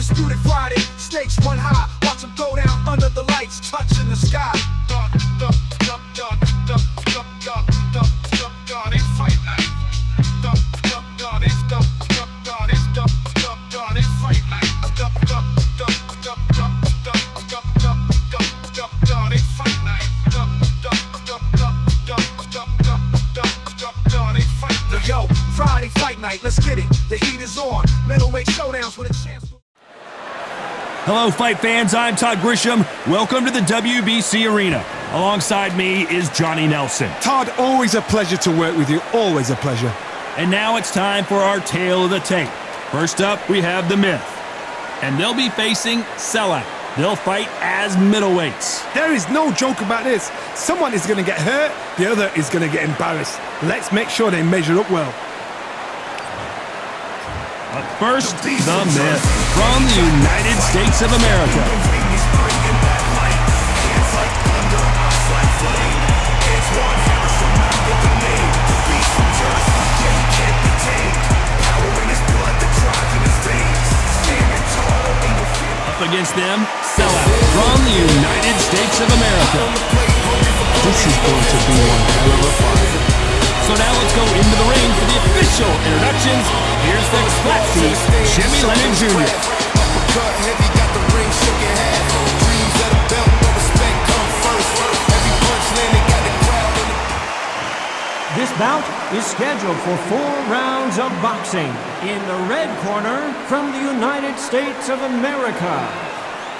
Undisputed Friday, stakes one high. Watch them go down under the lights, touching the sky. It's fight night. It's fight night. Yo, Friday fight night, let's get it. The heat is on. Middleweight showdowns with a chance. Hello, fight fans. I'm Todd Grisham. Welcome to the WBC Arena. Alongside me is Johnny Nelson. Todd, always a pleasure to work with you. Always a pleasure. And now it's time for our tale of the tape. First up, we have the Myth. And they'll be facing Sellout. They'll fight as middleweights. There is no joke about this. Someone is going to get hurt, the other is going to get embarrassed. Let's make sure they measure up well. But first, the Myth from the United States of America. Up against them, Sellout from the United States of America. This is going to be one hell of a fight. So now let's go into the ring for the official introductions. Here's the classy Jimmy Lennon Jr. Uppercut heavy, got the ring shook in half. Dreams of the belt, no respect come first. Every punch landed, got the crowd in it. This bout is scheduled for 4 rounds of boxing. In the red corner, from the United States of America,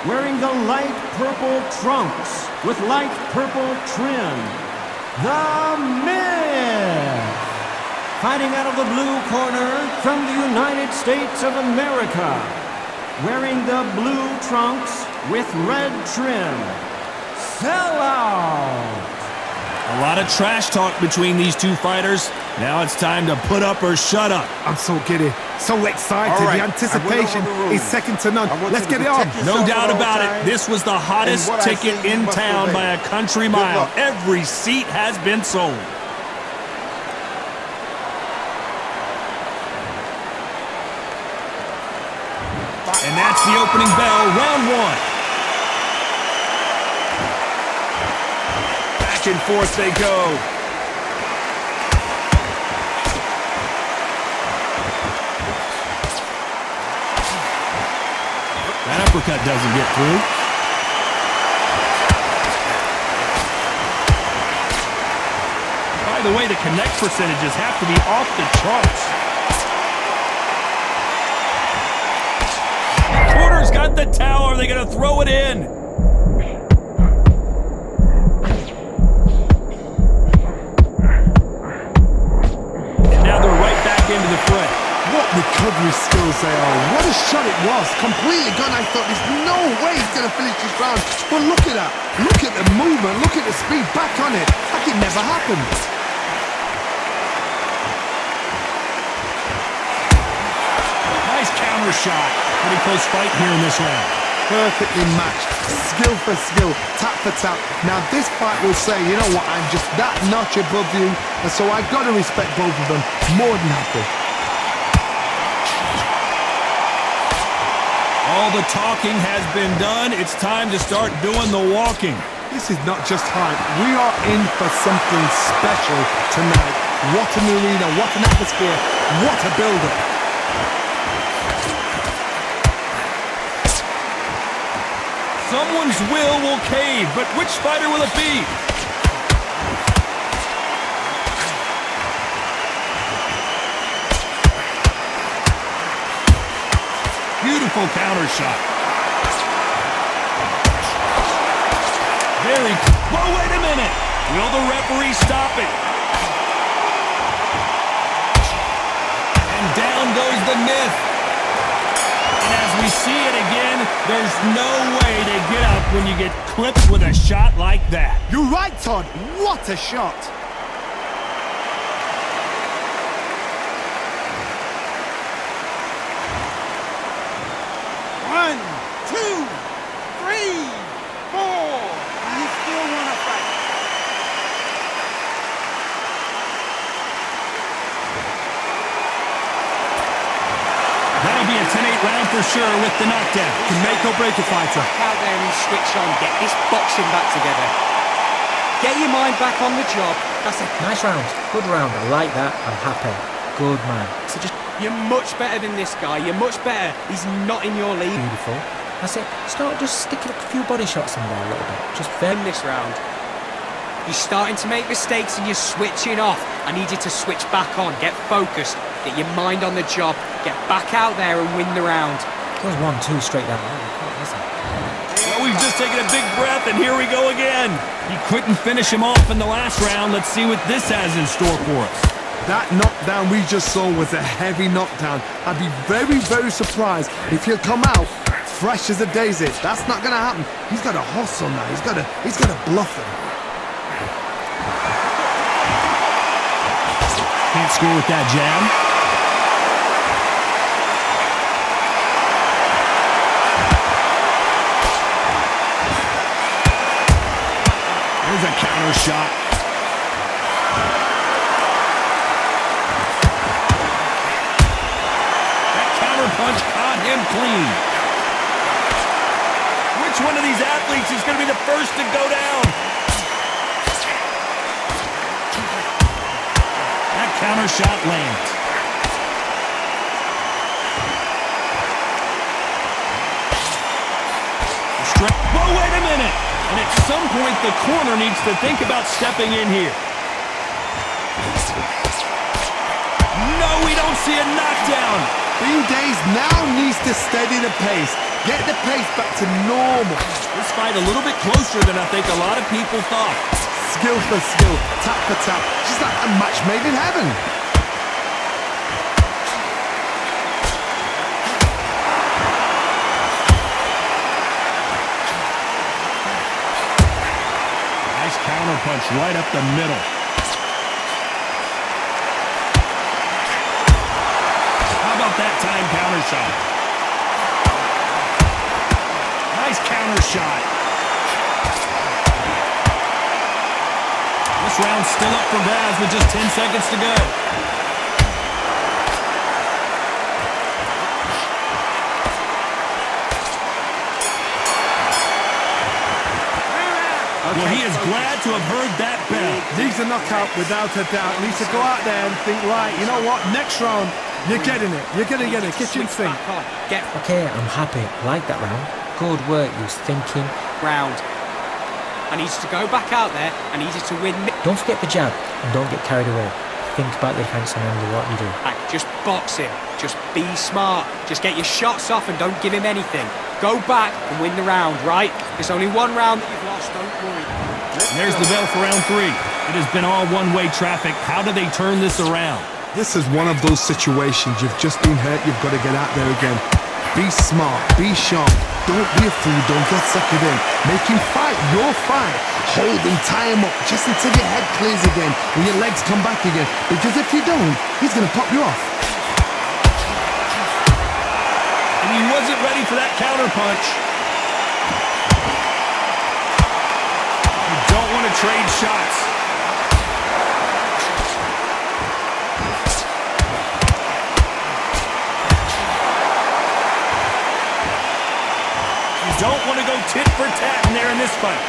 wearing the light purple trunks with light purple trim, the Myth. Fighting out of the blue corner, from the United States of America, wearing the blue trunks with red trim, Sellout. A lot of trash talk between these two fighters. Now it's time to put up or shut up. I'm so giddy, so excited. Right. The anticipation is second to none. Let's get it on. No doubt about it. This was the hottest And what I ticket say, you in must town obey. by a country Good mile. luck. Every seat has been sold. And that's the opening bell, round one. Back and forth they go. That uppercut doesn't get through. By the way, the connect percentages have to be off the charts. Corner's got the towel. Are they going to throw it in? And now they're right back into the fray. What recovery skills they are. What a shot it was. Completely gone. I thought there's no way he's going to finish this round. But look at that. Look at the movement. Look at the speed. Back on it. Like it never happened. Nice counter shot. Pretty close fight here in this round. Perfectly matched. Skill for skill. Tap for tap. Now this fight will say, you know what, I'm just that notch above you. And so I've got to respect both of them. More than happy. All the talking has been done. It's time to start doing the walking. This is not just hype. We are in for something special tonight. What an arena, what an atmosphere, what a build-up. Someone's will cave, but which fighter will it be? Beautiful counter shot. Very. Whoa, wait a minute. Will the referee stop it? And down goes the Myth. And as we see it again, there's no way to get up when you get clipped with a shot like that. You're right, Todd. What a shot. One, two, three, four. You still want to fight? That'll be a 10-8 round for sure with the knockdown. Can make or break a fighter. Back out there and switch on. Get this boxing back together. Get your mind back on the job. That's it. Nice round. Good round. I like that. I'm happy. Good man. So just, you're much better than this guy. You're much better. He's not in your league. Beautiful. That's it. Start just sticking a few body shots in there a little bit. Just very In this round, you're starting to make mistakes and you're switching off. I need you to switch back on. Get focused. Get your mind on the job. Get back out there and win the round. Goes 1-2 straight down. Listen. Well, we've just taken a big breath, and here we go again. He couldn't finish him off in the last round. Let's see what this has in store for us. That knockdown we just saw was a heavy knockdown. I'd be very, very surprised if he'll come out fresh as a daisy. That's not going to happen. He's got a hustle now. He's got to bluff him. Can't score with that jab. There's a counter shot. That counter punch caught him clean. Which one of these athletes is going to be the first to go down? That counter shot lands. Whoa, wait a minute! And at some point, the corner needs to think about stepping in here. No, we don't see a knockdown. Being dazed now needs to steady the pace. Get the pace back to normal. This fight a little bit closer than I think a lot of people thought. Skill for skill, tap for tap. Just like a match made in heaven. Counter punch right up the middle. How about that time counter shot? Nice counter shot. This round's still up for grabs with just 10 seconds to go. Well, he is glad to have heard that bell. Needs a knockout without a doubt. Needs to go out there and think, right, you know what? Next round, you're getting it. You're going to get it. Kitchen sink. Okay, I'm happy. I like that round. Good work. He was thinking. Round. I need you to go back out there. I need you to win. Don't forget the jab and don't get carried away. Think about the defense and only what you do. Just box him. Just be smart. Just get your shots off and don't give him anything. Go back and win the round, right? There's only one round that you've lost, don't worry. And there's the bell for round 3. It has been all one-way traffic. How do they turn this around? This is one of those situations. You've just been hurt. You've got to get out there again. Be smart. Be sharp. Don't be a fool. Don't get suckered in. Make him fight your fight. Hold him, tie him up, just until your head clears again and your legs come back again. Because if you don't, he's going to pop you off. And he wasn't ready for that counter punch. You don't want to trade shots. You don't want to go tit for tat in there in this fight.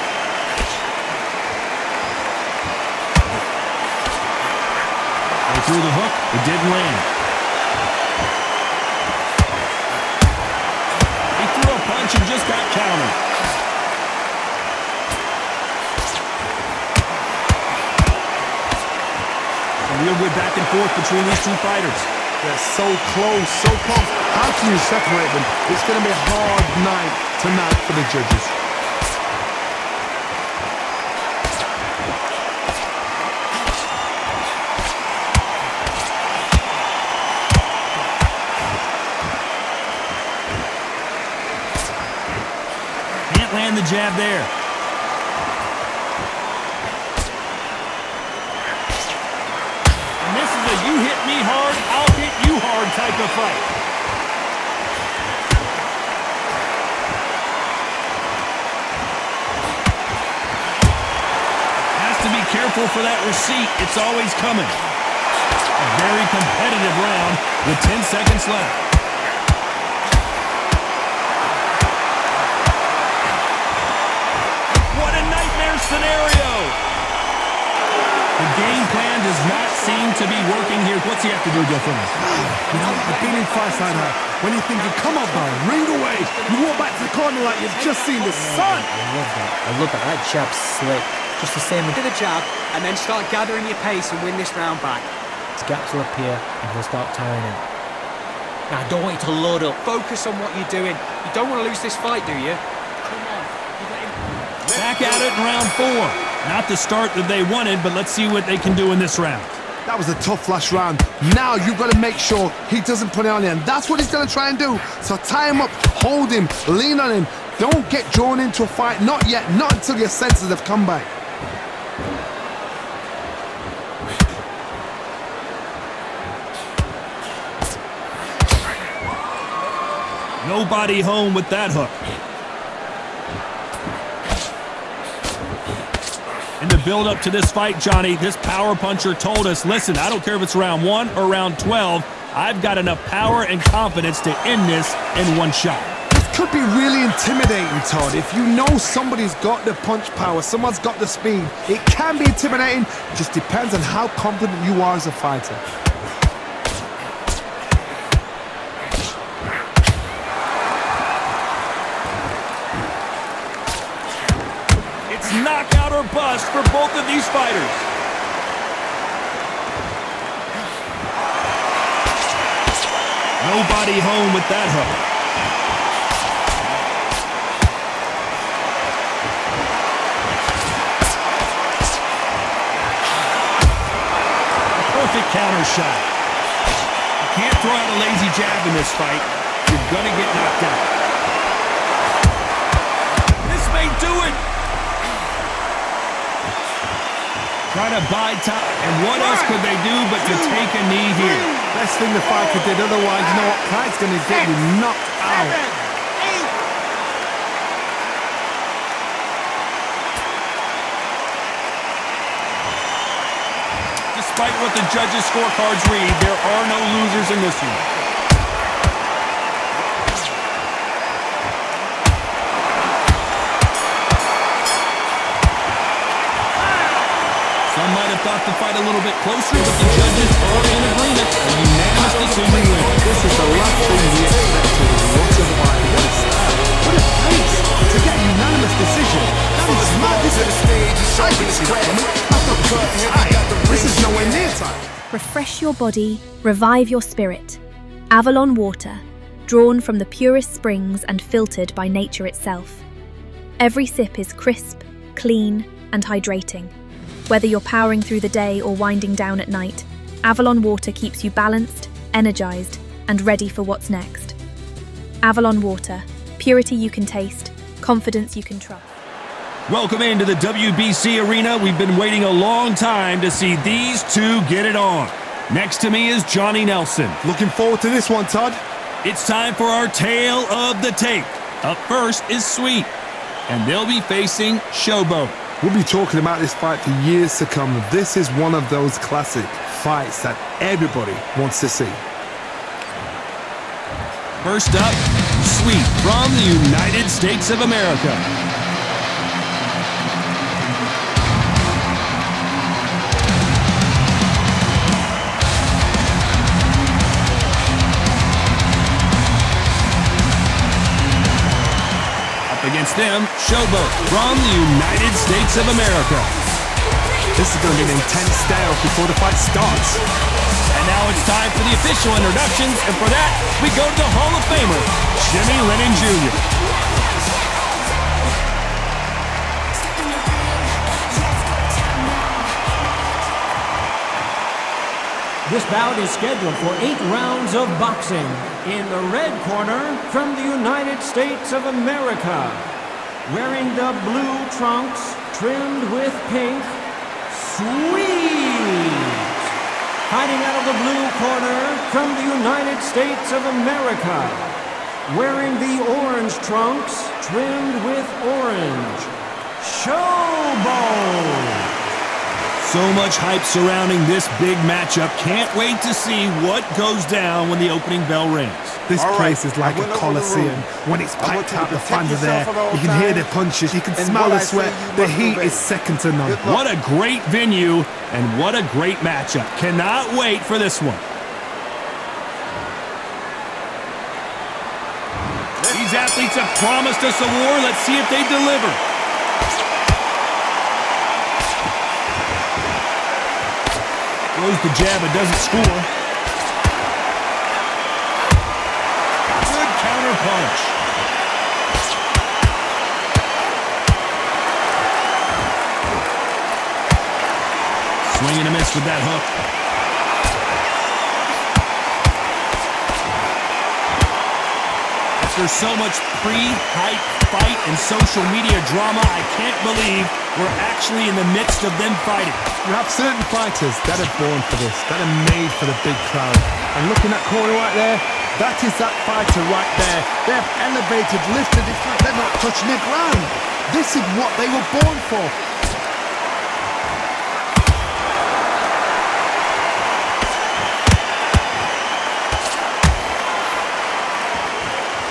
They threw the hook, it didn't land. He threw a punch and just got countered. A real good back and forth between these two fighters. They're so close, so close. How can you separate them? It's going to be a hard night tonight for the judges. Can't land the jab there. And this is a you hit me hard, I'll hit you hard type of fight. Has to be careful for that receipt. It's always coming. A very competitive round with 10 seconds left. seem to be working here. What's he have to do differently? You know, I've been in fights like that. When you're thinking, come on, bro, ring away. You walk back to the corner like you've just seen the sun. I love that. I love that. That jab's slick. Just the same. Do the jab and then start gathering your pace and win this round back. His gaps will appear and he'll start tiring him. Now, I don't want you to load up. Focus on what you're doing. You don't want to lose this fight, do you? Come on. Back at it in round 4. Not the start that they wanted, but let's see what they can do in this round. That was a tough last round. Now you've got to make sure he doesn't put it on you, and that's what he's going to try and do. So tie him up, hold him, lean on him. Don't get drawn into a fight. Not yet, not until your senses have come back. Nobody home with that hook. In the build-up to this fight, Johnny, this power puncher told us, listen, I don't care if it's round 1 or round 12, I've got enough power and confidence to end this in one shot. This could be really intimidating, Todd. If you know somebody's got the punch power, someone's got the speed, it can be intimidating. It just depends on how confident you are as a fighter. Knockout or bust for both of these fighters. Nobody home with that hook. A perfect counter shot. You can't throw out a lazy jab in this fight. You're gonna get knocked out. This may do it. Trying to buy time, and what else could they do but to take a knee here? Best thing the fighter did, otherwise, you know what? Pride's going to get you knocked out. Despite what the judges' scorecards read, there are no losers in this one. Some might have thought the fight a little bit closer, but the judges are in agreement. A unanimous decision win. This is the last thing we expected. What a fight. What a style. What a pace to get a unanimous decision. That is mad. This is the stage. I can see that coming. This is nowhere near time. Refresh your body, revive your spirit. Avalon water, drawn from the purest springs and filtered by nature itself. Every sip is crisp, clean, and hydrating. Whether you're powering through the day or winding down at night, Avalon water keeps you balanced, energized, and ready for what's next. Avalon water, purity you can taste, confidence you can trust. Welcome into the WBC arena. We've been waiting a long time to see these two get it on. Next to me is Johnny Nelson. Looking forward to this one, Todd. It's time for our tale of the tape. Up first is Sweet, and they'll be facing Showboat. We'll be talking about this fight for years to come. This is one of those classic fights that everybody wants to see. First up, Sweet from the United States of America. Against them, Showboat from the United States of America. This is going to be an intense stare before the fight starts. And now it's time for the official introductions, and for that, we go to the Hall of Famer, Jimmy Lennon Jr. This bout is scheduled for 8 rounds of boxing. In the red corner, from the United States of America, wearing the blue trunks trimmed with pink, Sweet. Fighting out of the blue corner, from the United States of America, wearing the orange trunks trimmed with orange, Showboat. So much hype surrounding this big matchup. Can't wait to see what goes down when the opening bell rings. This place is like a coliseum. When it's packed out, the fans are there. You can hear the punches, you can smell the sweat. The heat is second to none. What a great venue and what a great matchup. Cannot wait for this one. These athletes have promised us a war. Let's see if they deliver. Throws the jab, it doesn't score. Good counter punch. Swing and a miss with that hook. There's so much pre-hype fight and social media drama, I can't believe we're actually in the midst of them fighting. You have certain fighters that are born for this, that are made for the big crowd. And looking at corner right there, that is that fighter right there. They have elevated, lifted, it's like they're not touching the ground. This is what they were born for.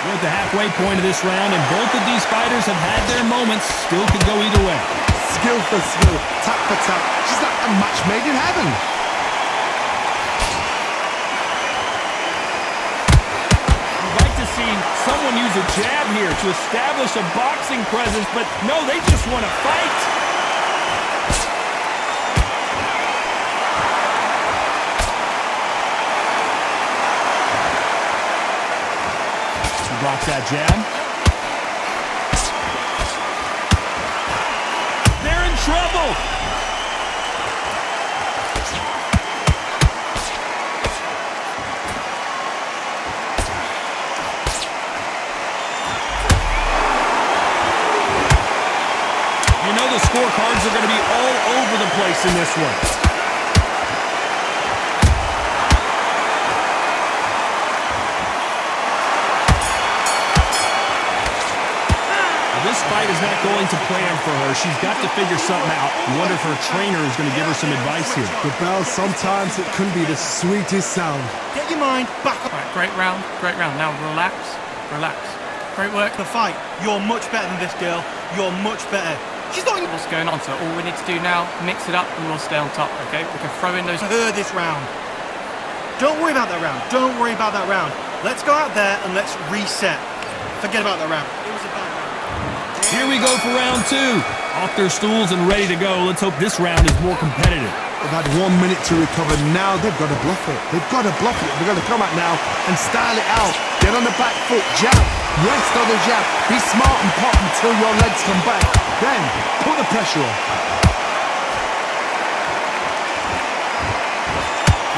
We're at the halfway point of this round, and both of these fighters have had their moments. Still could go either way. Skill for skill, tap for tap. She's like a match made in heaven. You'd like to see someone use a jab here to establish a boxing presence, but no, they just want to fight. Blocks that jab. They're in trouble. You know the scorecards are going to be all over the place in this one. This fight is not going to plan for her. She's got to figure something out. I wonder if her trainer is going to give her some advice here. The bell, sometimes it can be the sweetest sound. Get your mind back up. Right, great round, great round. Now relax, relax. Great work. The fight. You're much better than this girl. You're much better. She's not even... What's going on? So all we need to do now, mix it up and we'll stay on top, okay? We can throw in those... this round. Don't worry about that round. Don't worry about that round. Let's go out there and let's reset. Forget about that round. It was a bad round. Here we go for round two. Off their stools and ready to go. Let's hope this round is more competitive. They've had 1 minute to recover. Now they've got to bluff it. They've got to bluff it. They've got to come out now and style it out. Get on the back foot, jab. Rest on the jab. Be smart and pop until your legs come back. Then put the pressure on.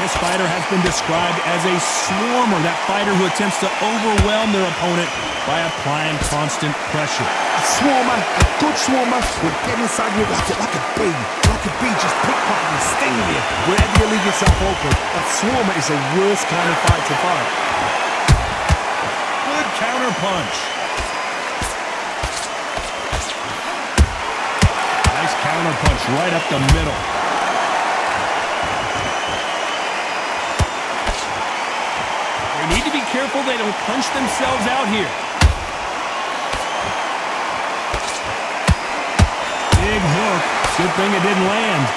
This fighter has been described as a swarmer, that fighter who attempts to overwhelm their opponent by applying constant pressure. A swarmer, a good swarmer, will get inside you like a bee. Like a bee, just pickpocketing and stinging you wherever you leave yourself open. A swarmer is the worst kind of fight to fight. Good counter punch. Nice counter punch right up the middle. They need to be careful they don't punch themselves out here. Big hook. Good thing it didn't land.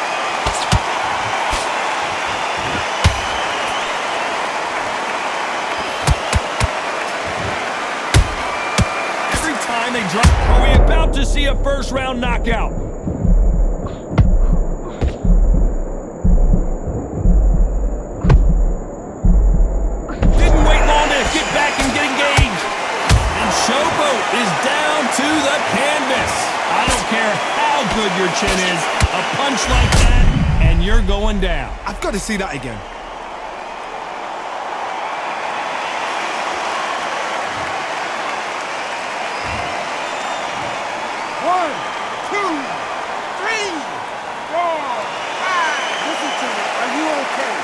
Every time they drop, are we about to see a first round knockout? Didn't wait long to get back and get engaged. And Showboat is down to the canvas. I don't care how good your chin is, a punch like that, and you're going down. I've got to see that again. One, two, three, four, five. Listen to me. Are you okay?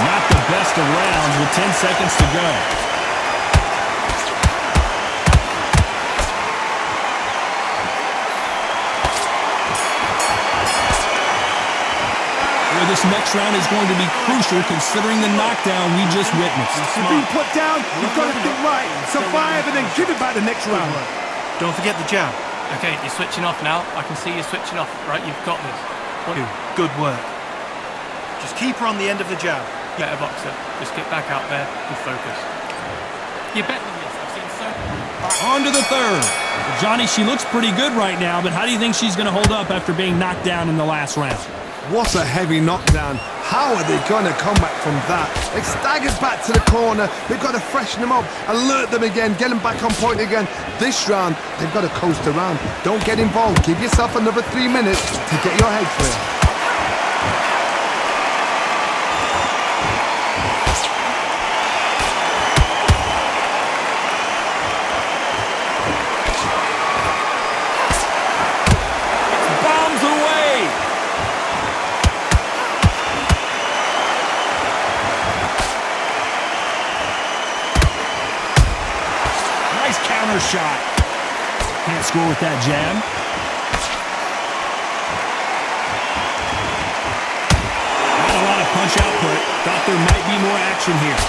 Not the best of rounds. with 10 seconds to go. This next round is going to be crucial considering the knockdown we just witnessed. You're being put down, you've got to think right. Survive and then give it back the next round. Don't forget the jab. Okay, you're switching off now. I can see you're switching off, right? You've got this. Good work. Just keep her on the end of the jab. Better boxer. Just get back out there and focus. You're better than this. I've seen so. On to the third. Johnny, she looks pretty good right now, but how do you think she's going to hold up after being knocked down in the last round? What a heavy knockdown. How are they going to come back from that? They staggered back to the corner. They've got to freshen them up, alert them again, get them back on point again. This round, they've got to coast around. Don't get involved. Give yourself another 3 minutes to get your head clear. Shot. Can't score with that jab. Not a lot of punch output. Thought there might be more action here.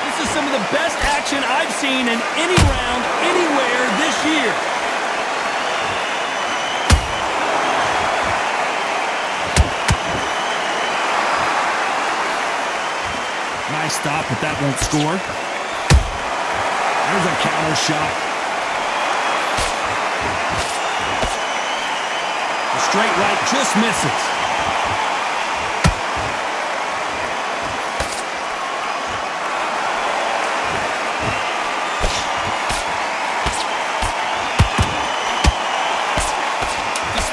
This is some of the best action I've seen in any round, anywhere this year. Nice stop, but that won't score. There's a counter shot. The straight right just misses.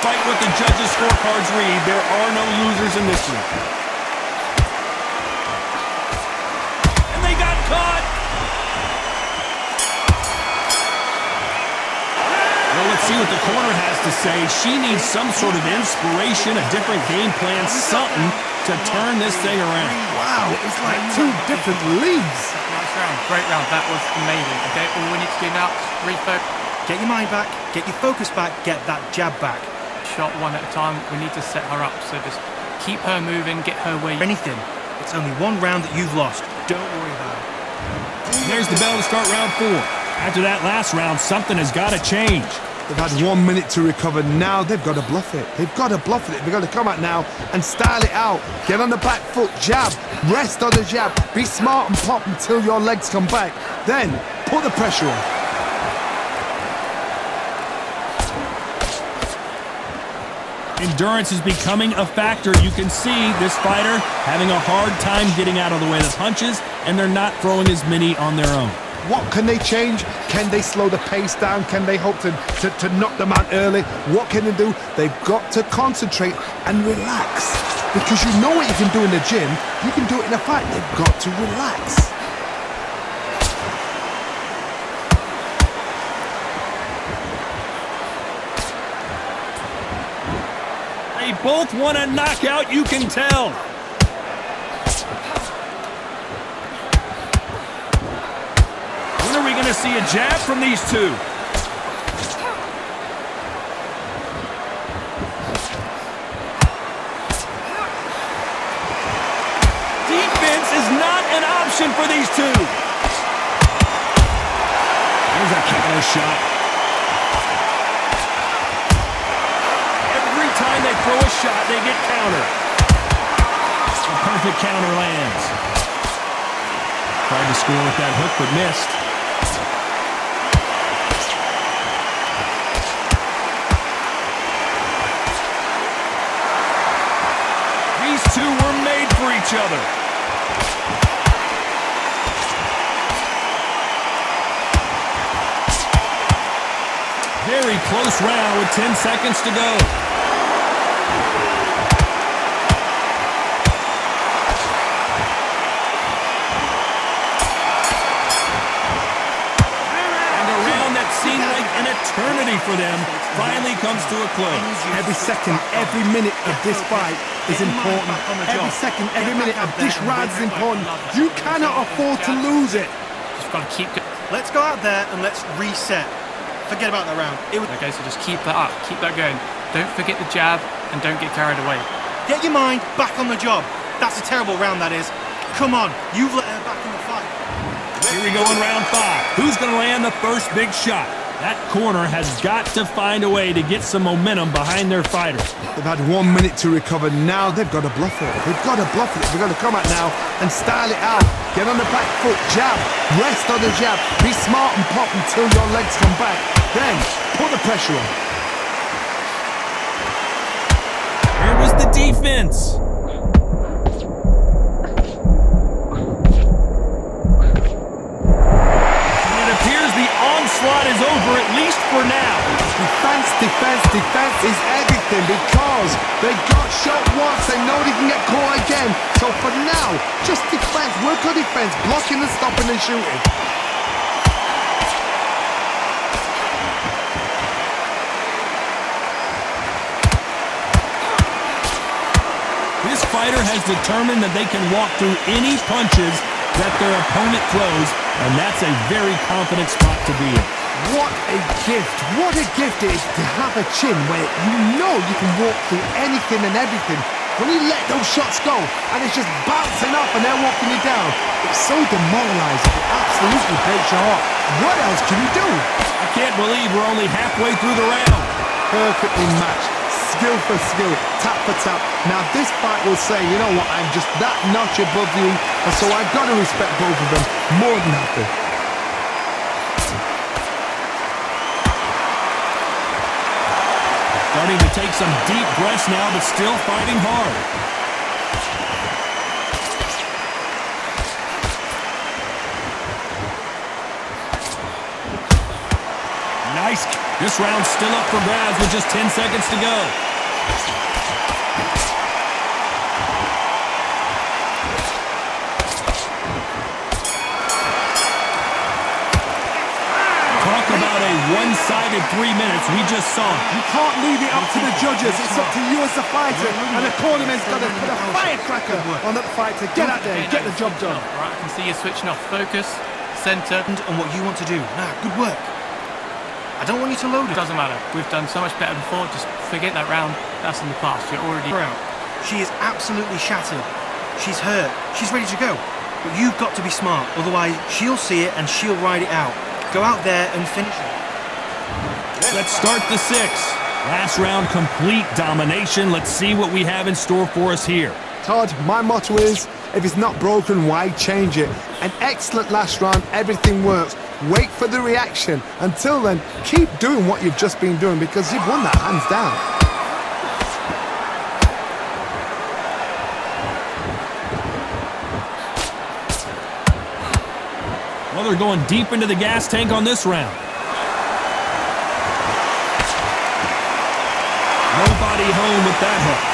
Despite what the judges' scorecards read, there are no losers in this one. And they got caught! Well, let's see what the corner has to say. She needs some sort of inspiration, a different game plan, something to turn this thing around. Wow, it's like two different leagues. Nice round, great round. That was amazing. Okay, all we need to do now is refocus. Get your mind back, get your focus back, get that jab back. Shot one at a time. We need to set her up. So just keep her moving, get her where you... Anything. It's only one round that you've lost. Don't worry about it. There's the bell to start round 4. After that last round, something has got to change. They've had 1 minute to recover. Now they've got to bluff it. They've got to bluff it. They've got to come out now and style it out. Get on the back foot, jab, rest on the jab. Be smart and pop until your legs come back. Then put the pressure on. Endurance is becoming a factor. You can see this fighter having a hard time getting out of the way of the punches, and they're not throwing as many on their own. What can they change? Can they slow the pace down? Can they hope to knock them out early? What can they do? They've got to concentrate and relax. Because you know what you can do in the gym, you can do it in a fight. They've got to relax. They both want a knockout, you can tell. When are we going to see a jab from these two? Defense is not an option for these two. There's a counter shot. Every time they throw a shot, they get countered. A perfect counter lands. Tried to score with that hook, but missed. These two were made for each other. Very close round with 10 seconds to go. for them finally comes to a close. Every second, every minute of this fight is important. Every second, every minute of this round is important. You cannot afford to lose it. Just got to keep it. Let's go out there and let's reset. Forget about that round. Okay, so just keep that up. Keep that going. Don't forget the jab and don't get carried away. Get your mind back on the job. That's a terrible round, that is. Come on, you've let her back in the fight. Here we go in round 5. Who's going to land the first big shot? That corner has got to find a way to get some momentum behind their fighter. They've had 1 minute to recover. Now they've got to bluff it. They've got to bluff it. They've got to come out now and style it out. Get on the back foot, jab, rest on the jab. Be smart and pop until your legs come back. Then put the pressure on. Where was the defense? Onslaught is over, at least for now. Defense, defense, defense is everything because they got shot once, they know they can get caught again. So for now, just defense, work on defense, blocking and stopping and shooting. This fighter has determined that they can walk through any punches that their opponent throws, and that's a very confident spot to be in. What a gift it is to have a chin where you know you can walk through anything and everything. When you let those shots go and it's just bouncing off and they're walking you down, it's so demoralizing. It absolutely breaks your heart. What else can you do? I can't believe we're only halfway through the round. Perfectly matched. Skill for skill, tap for tap. Now this fight will say, you know what, I'm just that notch above you, and so I've got to respect both of them more than happy. Starting to take some deep breaths now, but still fighting hard. Nice. This round's still up for grabs with just 10 seconds to go. Talk about a one-sided 3 minutes we just saw. You can't leave it up to the judges. It's up to you as the fighter, and the cornerman's got to put a firecracker on that fight to get out there and get the job done. Right, I can see you switching off focus, center, and on what you want to do. Nah, good work. I don't want you to load it. Doesn't matter. We've done so much better before. Just forget that round. That's in the past. You're already out. She is absolutely shattered. She's hurt. She's ready to go. But you've got to be smart. Otherwise, she'll see it and she'll ride it out. Go out there and finish it. Let's start the 6. Last round, complete domination. Let's see what we have in store for us here. Todd, my motto is, if it's not broken, why change it? An excellent last round. Everything works. Wait for the reaction. Until then, keep doing what you've just been doing because you've won that hands down. Well, they're going deep into the gas tank on this round. Nobody home with that hook.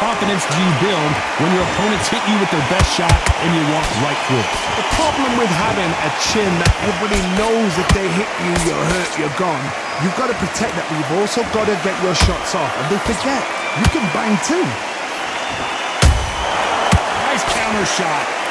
Confidence do you build when your opponents hit you with their best shot and you walk right through it? The problem with having a chin that everybody knows if they hit you, you're hurt, you're gone. You've got to protect that, but you've also got to get your shots off. And they forget, you can bang too. Nice counter shot.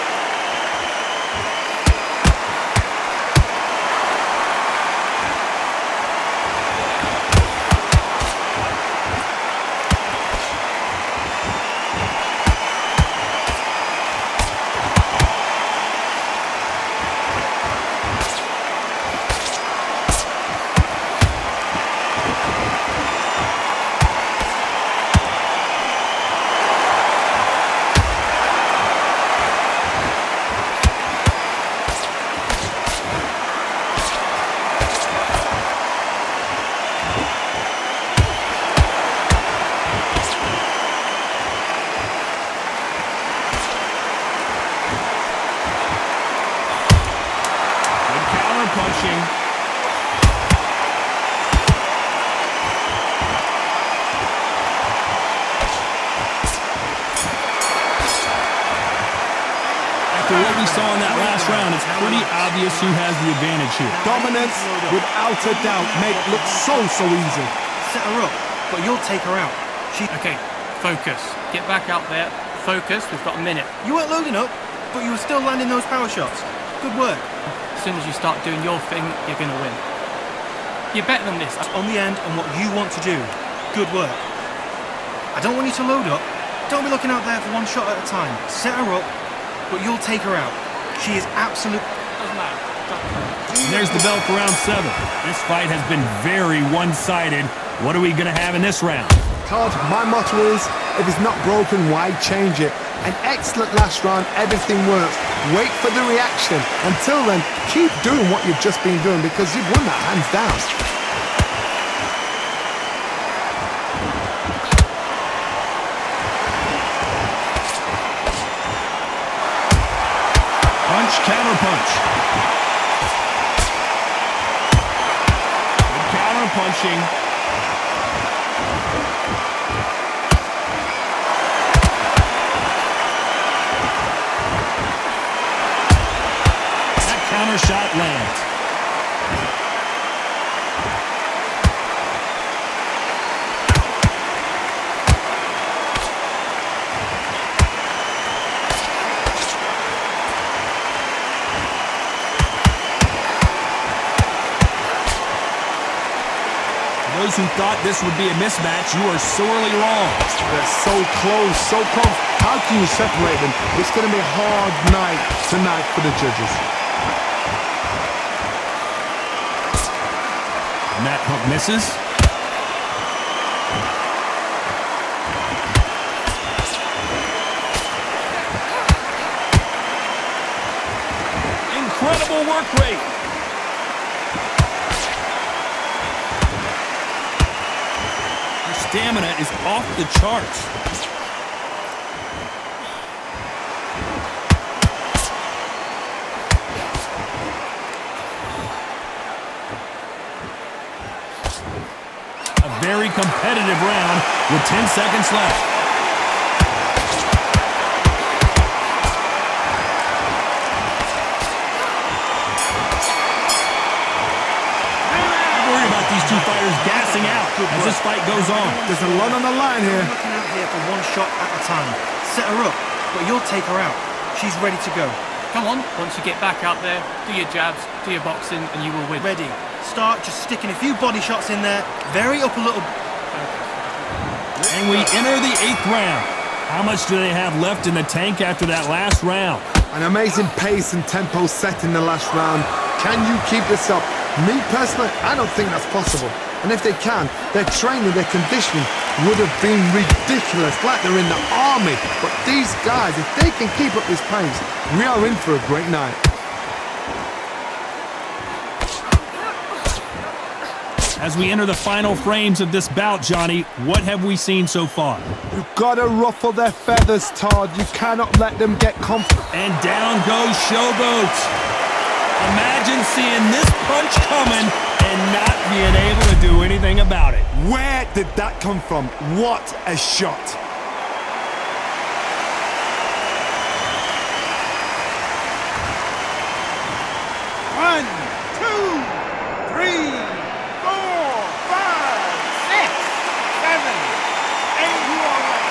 saw in that last round, it's pretty obvious who has the advantage here. Dominance, without a doubt, make it look so easy. Set her up, but you'll take her out. Okay, focus. Get back out there. Focus. We've got a minute. You weren't loading up, but you were still landing those power shots. Good work. As soon as you start doing your thing, you're going to win. You're better than this. That's on the end and what you want to do. Good work. I don't want you to load up. Don't be looking out there for one shot at a time. Set her up, but you'll take her out. She is absolute. Doesn't matter. And there's the bell for round 7. This fight has been very one-sided. What are we going to have in this round? Todd, my motto is, if it's not broken, why change it? An excellent last round, everything works. Wait for the reaction. Until then, keep doing what you've just been doing because you've won that hands down. Punch, counter punch. Good counter punching. That counter shot lands. Those who thought this would be a mismatch, you are sorely wrong. They're so close, so close. How can you separate them? It's going to be a hard night tonight for the judges. And that hook misses. Incredible work rate. Stamina is off the charts. A very competitive round with 10 seconds left. These two fighters gassing out as this fight goes on. There's a lot on the line here. Looking out here for one shot at a time. Set her up, but you'll take her out. She's ready to go. Come on. Once you get back out there, do your jabs, do your boxing, and you will win. Ready. Start just sticking a few body shots in there. Vary up a little. And we enter the 8th round. How much do they have left in the tank after that last round? An amazing pace and tempo set in the last round. Can you keep this up? Me personally, I don't think that's possible. And if they can, their training, their conditioning would have been ridiculous, like they're in the army. But these guys, if they can keep up this pace, we are in for a great night. As we enter the final frames of this bout, Johnny, what have we seen so far? You've got to ruffle their feathers, Todd. You cannot let them get comfortable. And down goes Showboat. Imagine seeing this punch coming and not being able to do anything about it. Where did that come from? What a shot. One, two, three, 4, 5, 6, 7, 8. You are right.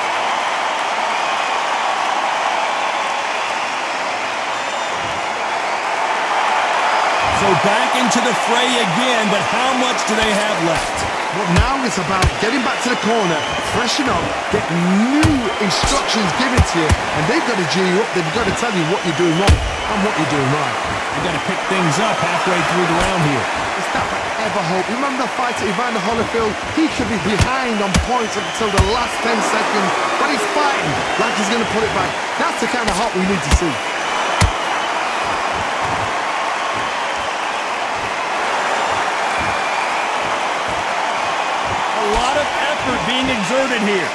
So back into the fray again, but how much do they have left? Well, now it's about getting back to the corner, freshen up, get new instructions given to you, and they've got to G you up. They've got to tell you what you're doing wrong and what you're doing right. They've got to pick things up halfway through the round here. Is that ever hope? Remember the fight at Evander Holyfield? He could be behind on points up until the last 10 seconds, but he's fighting like he's going to put it back. That's the kind of hope we need to see. A lot of effort being exerted here.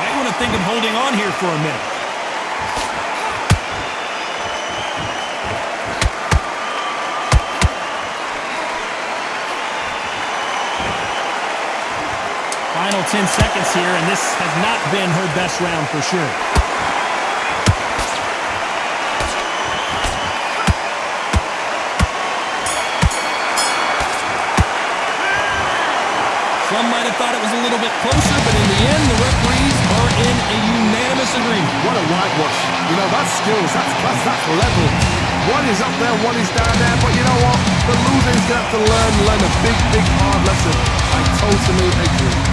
Might want to think of holding on here for a minute. Final 10 10 seconds here, and this has not been her best round for sure. Some might have thought it was a little bit closer, but in the end, the referees are in a unanimous agreement. What a whitewash. You know, that's skills, that's class, that's level. One is up there, one is down there, but you know what? The loser's going to have to learn a big, big, hard lesson. I totally agree.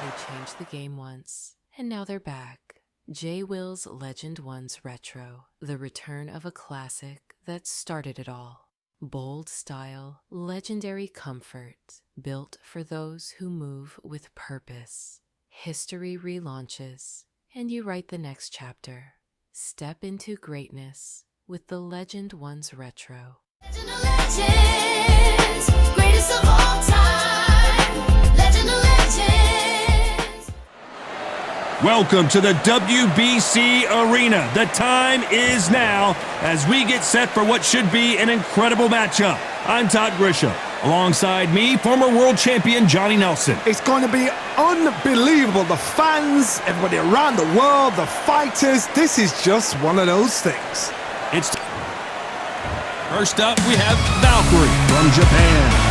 They changed the game once, and now they're back. J. Will's Legend Ones Retro, the return of a classic that started it all. Bold style, legendary comfort, built for those who move with purpose. History relaunches, and you write the next chapter. Step into greatness with the Legend Ones Retro. Legend of legends, greatest of all time. Legend of legends. Welcome to the WBC Arena. The time is now as we get set for what should be an incredible matchup. I'm Todd Grisham. Alongside me, former world champion Johnny Nelson. It's going to be unbelievable. The fans, everybody around the world, the fighters. This is just one of those things. First up, we have Valkyrie from Japan.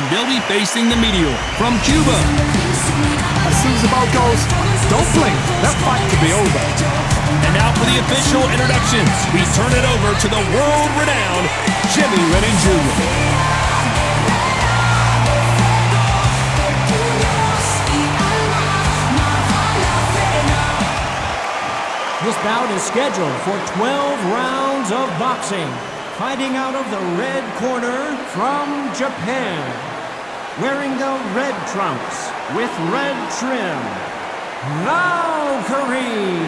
They'll be facing the Meteor from Cuba. As soon as the ball goes, don't blink. That fight could be over. And now for the official introductions. We turn it over to the world-renowned Jimmy Rennan Jr. This bout is scheduled for 12 rounds of boxing. Fighting out of the red corner from Japan. Wearing the red trunks with red trim, Valkyrie.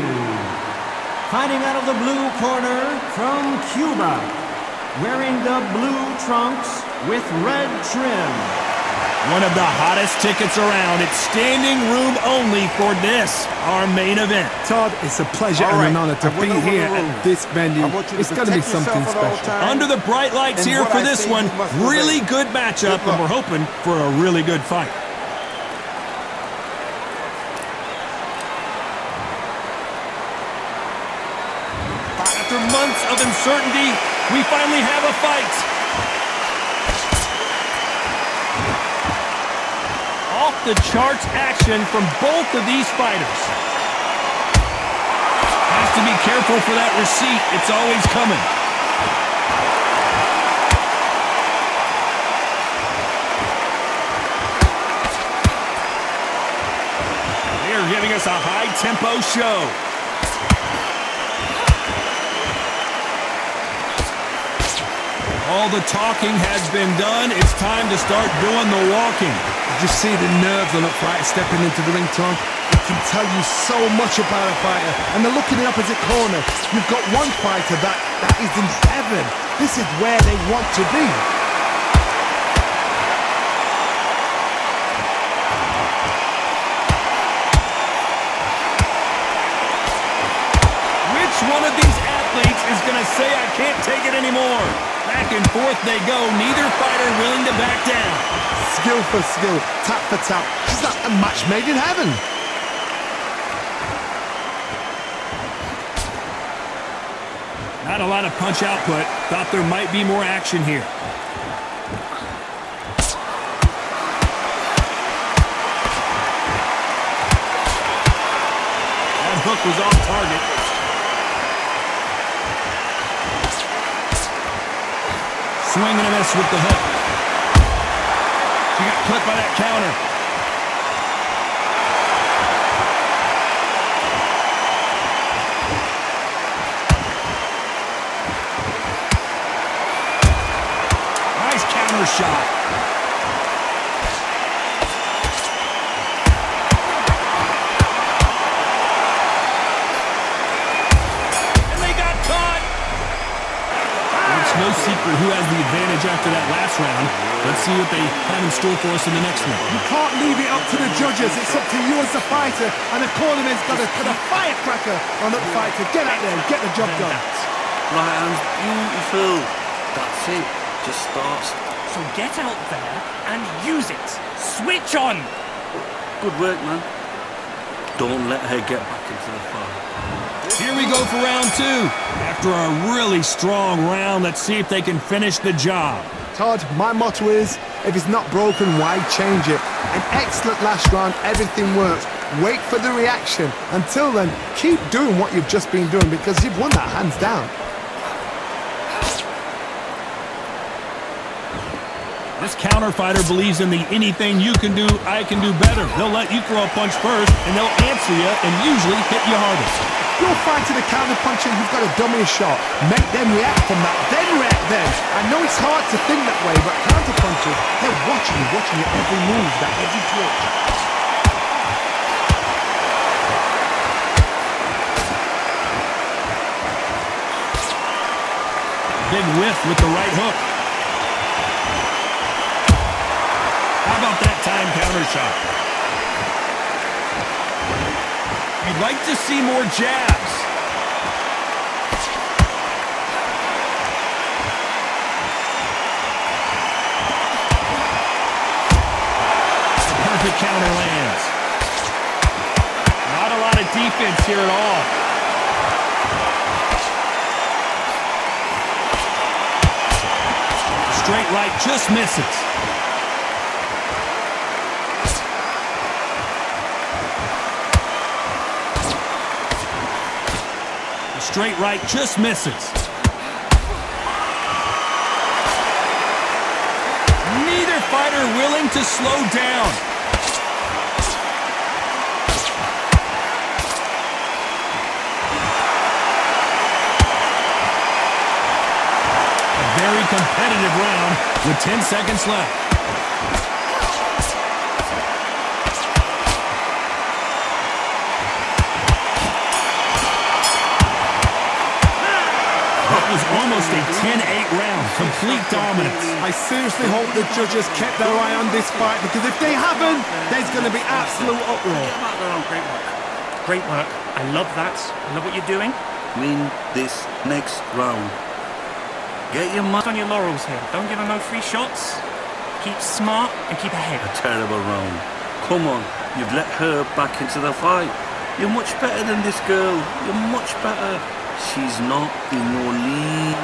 Fighting out of the blue corner from Cuba, wearing the blue trunks with red trim. One of the hottest tickets around. It's standing room only for this, our main event. Todd, it's a pleasure and an honor to be here at this venue. It's going to be something special. Under the bright lights here for this one, really good matchup, and we're hoping for a really good fight. After months of uncertainty, we finally have a fight. The charts action from both of these fighters. Has to be careful for that receipt. It's always coming. They're giving us a high-tempo show. All the talking has been done. It's time to start doing the walking. Did you see the nerves on a fighter stepping into the ring, Tom? It can tell you so much about a fighter. And then look in the opposite corner. You've got one fighter that is in heaven. This is where they want to be. Which one of these athletes is going to say, I can't take it anymore? Back and forth they go. Neither fighter willing to back down. Skill for skill, tap for tap. It's like a match made in heaven. Not a lot of punch output. Thought there might be more action here. That hook was off target. Swing and a miss with the hook. She got clipped by that counter. Nice counter shot. And they got caught. It's no secret secret who has the advantage after that last round. Let's see what they have in store for us in the next one. You can't leave it up to the judges. It's up to you as the fighter, and the cornerman's got to put a firecracker on that fighter. Get out there and get the job done. Right hand's beautiful. That's it. Just starts. So get out there and use it. Switch on. Good work, man. Don't let her get back into the fight. Here we go for round two. After a really strong round, let's see if they can finish the job. Todd, my motto is, if it's not broken, why change it? An excellent last round, everything works. Wait for the reaction. Until then, keep doing what you've just been doing because you've won that hands down. This counter fighter believes in the anything you can do, I can do better. They'll let you throw a punch first, and they'll answer you and usually hit you hardest. You're fighting a counter puncher, you've got to dummy a shot. Make them react from that, then react then. I know it's hard to think that way, but counter punchers, they're watching your every move, that every twitch. Big whiff with the right hook. How about that time counter shot? You'd like to see more jabs. Perfect counter lands. Not a lot of defense here at all. Straight right just misses. Straight right just misses. Neither fighter willing to slow down. A very competitive round with 10 seconds left. Was almost a 10-8 round, complete dominance. I seriously hope the judges kept their eye on this fight because if they haven't, there's going to be absolute uproar. Great work. Great work. I love that. I love what you're doing. Win this next round. Get your Not on your laurels here. Don't give her no free shots. Keep smart and keep ahead. A terrible round. Come on, you've let her back into the fight. You're much better than this girl. You're much better. She's not in your league.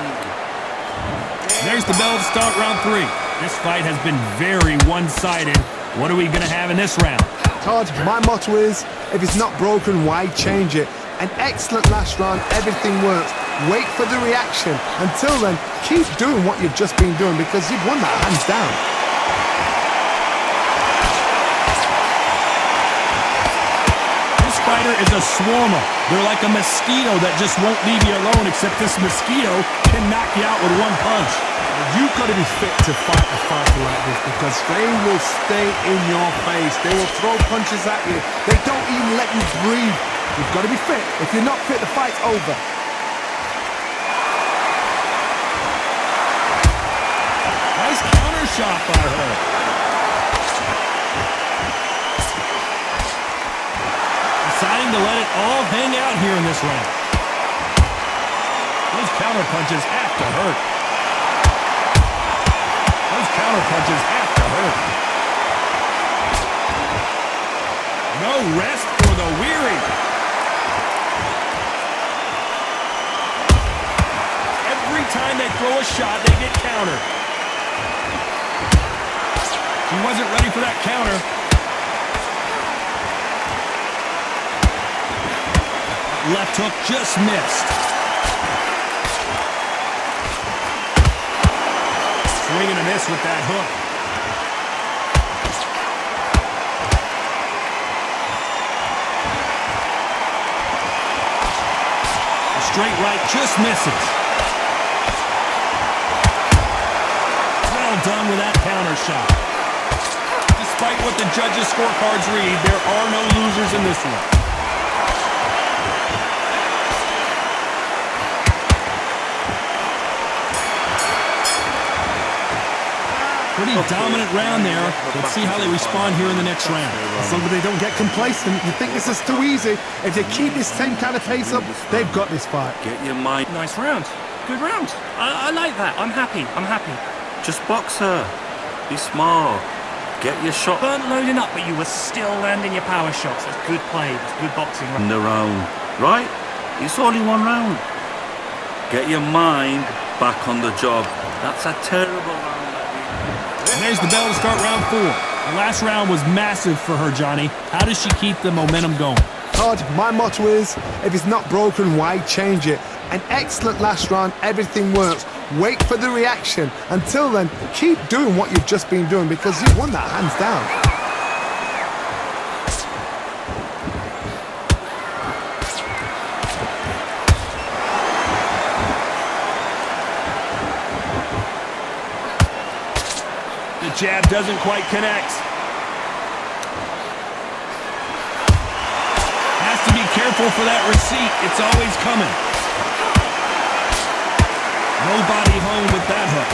There's the bell to start round three. This fight has been very one-sided. What are we going to have in this round? Todd, my motto is, if it's not broken, why change it? An excellent last round, everything works. Wait for the reaction. Until then, keep doing what you've just been doing because you've won that hands down. Fighter is a swarmer. They're like a mosquito that just won't leave you alone, except this mosquito can knock you out with one punch. You've got to be fit to fight a fighter like this because they will stay in your face. They will throw punches at you. They don't even let you breathe. You've got to be fit. If you're not fit, the fight's over. Nice counter shot by her. Deciding to let it all hang out here in this round. Those counter punches have to hurt. Those counter punches have to hurt. No rest for the weary. Every time they throw a shot, they get countered. She wasn't ready for that counter. Left hook just missed. Swing and a miss with that hook. A straight right just misses. Well done with that counter shot. Despite what the judges' scorecards read, there are no losers in this one. Pretty dominant round there. Let's see how they respond here in the next round. As long as they don't get complacent, you think this is too easy. If they keep this same kind of pace up, they've got this fight. Get your mind. Nice round. Good round. I like that. I'm happy. I'm happy. Just box her. Be smart. Get your shot. Weren't loading up, but you were still landing your power shots. That's good play. That's good boxing. In the round, right? It's only one round. Get your mind back on the job. That's a terrible round. And there's the bell to start round 4. The last round was massive for her, Johnny. How does she keep the momentum going? Todd, my motto is, if it's not broken, why change it? An excellent last round, everything works. Wait for the reaction. Until then, keep doing what you've just been doing because you won that hands down. The jab doesn't quite connect. Has to be careful for that receipt. It's always coming. Nobody home with that hook.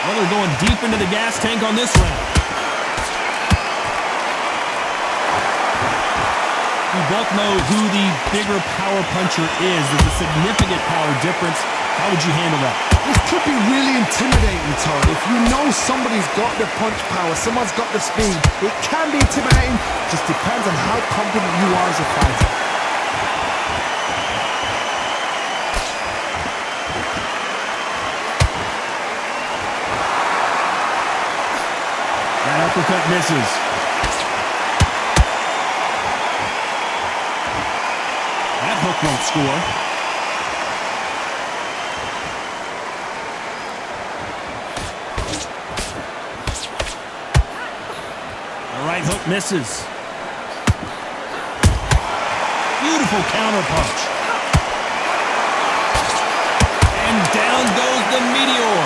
Well, they're going deep into the gas tank on this round. We both know who the bigger power puncher is. There's a significant power difference. How would you handle that? This could be really intimidating, Todd. If you know somebody's got the punch power, someone's got the speed, it can be intimidating. Just depends on how confident you are as a fighter. That uppercut misses. That hook won't score. Right hook misses. Beautiful counter punch. And down goes the meteor.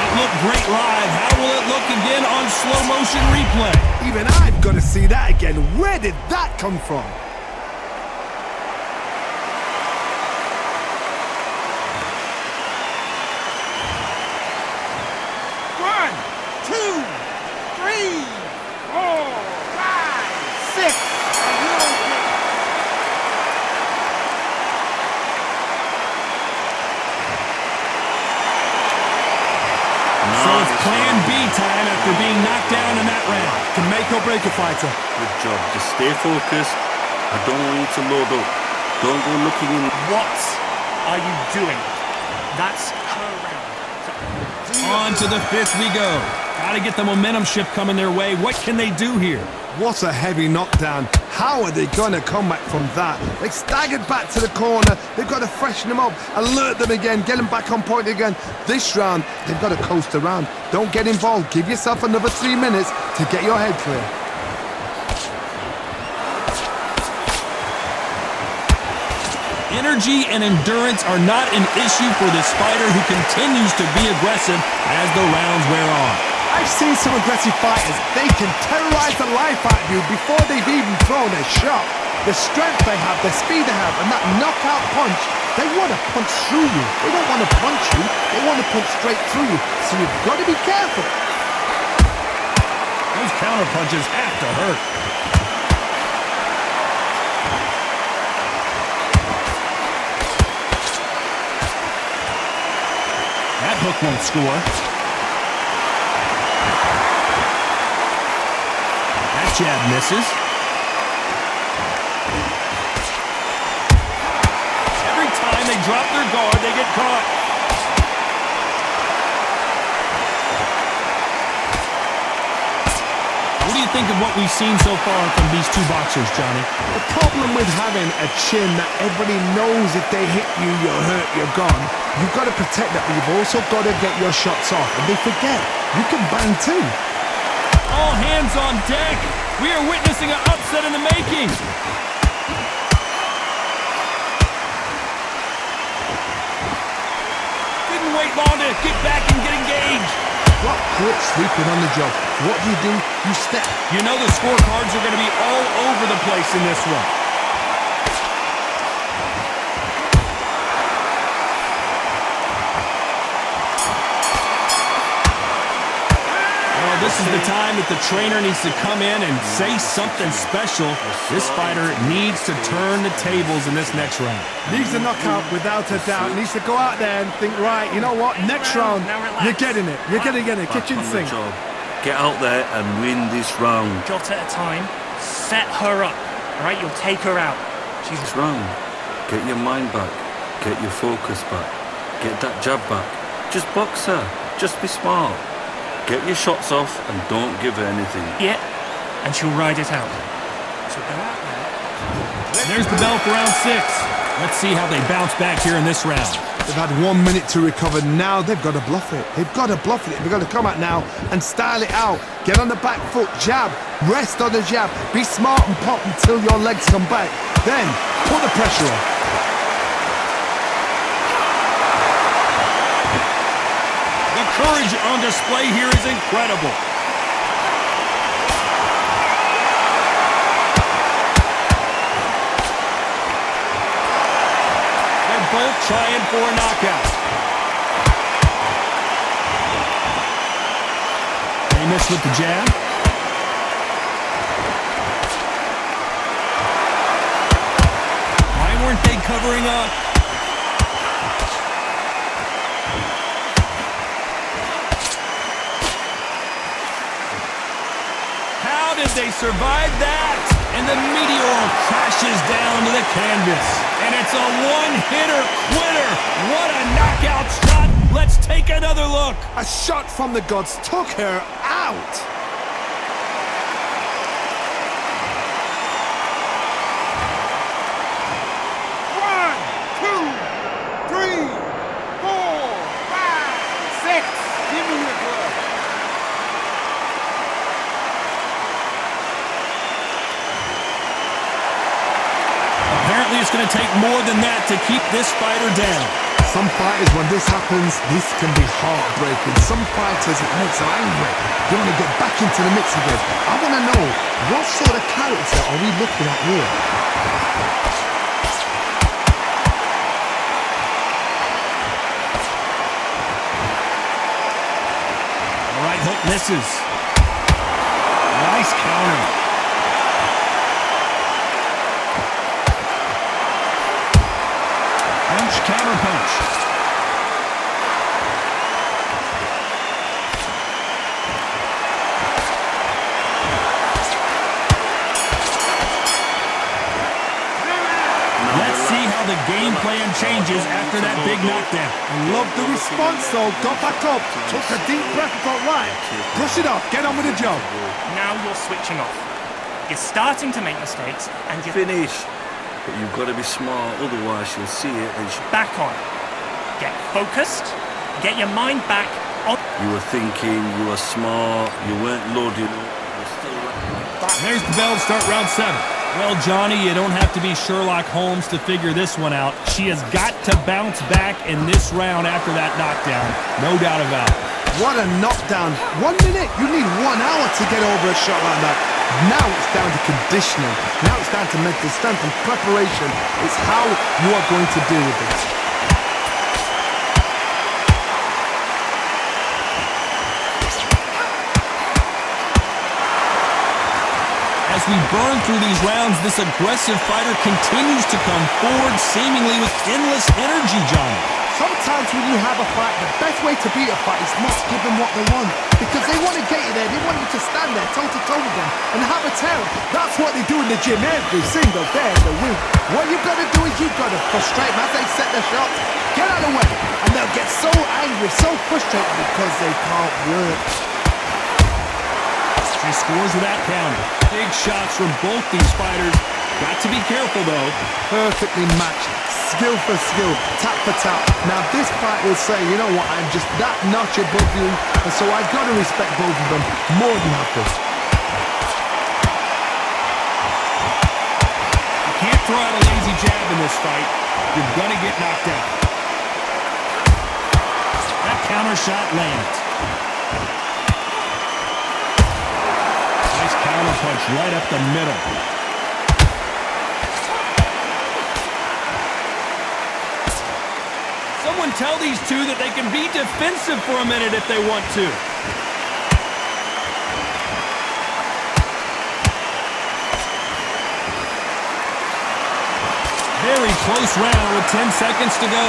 It looked great live. How will it look again on slow motion replay? Even I've got to see that again. Where did that come from? Plan B time after being knocked down in that round. Can make or break a fighter. Good job. Just stay focused. I don't want you to load up. Don't go looking in. What are you doing? That's her round. On to the 5th we go. Got to get the momentum shift coming their way. What can they do here? What a heavy knockdown. How are they going to come back from that? They staggered back to the corner. They've got to freshen them up, alert them again, get them back on point again. This round, they've got to coast around. Don't get involved. Give yourself another 3 minutes to get your head clear. Energy and endurance are not an issue for this fighter who continues to be aggressive as the rounds wear on. I've seen some aggressive fighters. They can terrorize the life out of you before they've even thrown a shot. The strength they have, the speed they have, and that knockout punch, they want to punch through you. They don't want to punch you. They want to punch straight through you. So you've got to be careful. Those counter punches have to hurt. That hook won't score. That jab misses. Every time they drop their guard, they get caught. What do you think of what we've seen so far from these two boxers, Johnny? The problem with having a chin that everybody knows if they hit you, you're hurt, you're gone. You've got to protect that, but you've also got to get your shots off. And they forget, you can bang too. All hands on deck. We are witnessing an upset in the making. Didn't wait long to get back and get engaged. Got caught sleeping on the job. What do? You step. You know the scorecards are going to be all over the place in this one. this is the time that the trainer needs to come in and say something special. This fighter needs to turn the tables in this next round. Needs a knockout without a doubt. Needs to go out there and think, right, you know what, next round, you're getting it. You're going to get it. Kitchen sink. Get out there and win this round. Shot at a time. Set her up. All right, you'll take her out. She's This round. Get your mind back. Get your focus back. Get that jab back. Just box her. Just be smart. Get your shots off and don't give her anything. yeah, and she'll ride it out. So go out there. There's the bell for round 6. Let's see how they bounce back here in this round. They've had 1 minute to recover. Now they've got to bluff it. They've got to bluff it. They've got to come out now and style it out. Get on the back foot, jab, rest on the jab. Be smart and pop until your legs come back. Then put the pressure on. The courage on display here is incredible. They're both trying for a knockout. They missed with the jab. Why weren't they covering up? How did they survive that? And the meteor crashes down to the canvas. And it's a one-hitter quitter. What a knockout shot. Let's take another look. A shot from the gods took her out. One, two, three, four, five, six. Give me your glove. Apparently it's going to take more than that to keep this fighter down. Some fighters, when this happens, this can be heartbreaking. Some fighters, it makes them angry. They want to get back into the mix again. I want to know, what sort of character are we looking at here? All right, hook misses. Nice counter. Punch, counter punch. Let's see how the game plan changes after that big knockdown. I love the response though. Got back up, took a deep breath and thought, right, brush it off, get on with the job. Now you're switching off. You're starting to make mistakes, and you're Finish. But you've got to be smart, otherwise she'll see it and back on. Get focused. Get your mind back on. you were thinking, you were smart, you weren't loading up, you're still There's the bell to start round 7. Well, Johnny, you don't have to be Sherlock Holmes to figure this one out. She has got to bounce back in this round after that knockdown. No doubt about it. What a knockdown. 1 minute, you need 1 hour to get over a shot like that. Now it's down to conditioning. Now it's down to mental strength and preparation. It's how you are going to deal with it. As we burn through these rounds, this aggressive fighter continues to come forward, seemingly with endless energy, Johnny. Sometimes when you have a fight, the best way to beat a fight is not give them what they want. Because they want to get you there. They want you to stand there toe-to-toe with them and have a tell. That's what they do in the gym every single day of the week. What you've got to do is you've got to frustrate them as they set their shots. Get out of the way. And they'll get so angry, so frustrated because they can't work. She scores with that counter. Big shots from both these fighters. Got to be careful, though. Perfectly matched. Skill for skill, tap for tap. Now this fight will say, you know what, I'm just that notch above you, and so I've got to respect both of them more than happy. You can't throw out a lazy jab in this fight. You're gonna get knocked out. That counter shot lands. Nice counter punch right up the middle. Someone tell these two that they can be defensive for a minute if they want to. Very close round with 10 seconds to go.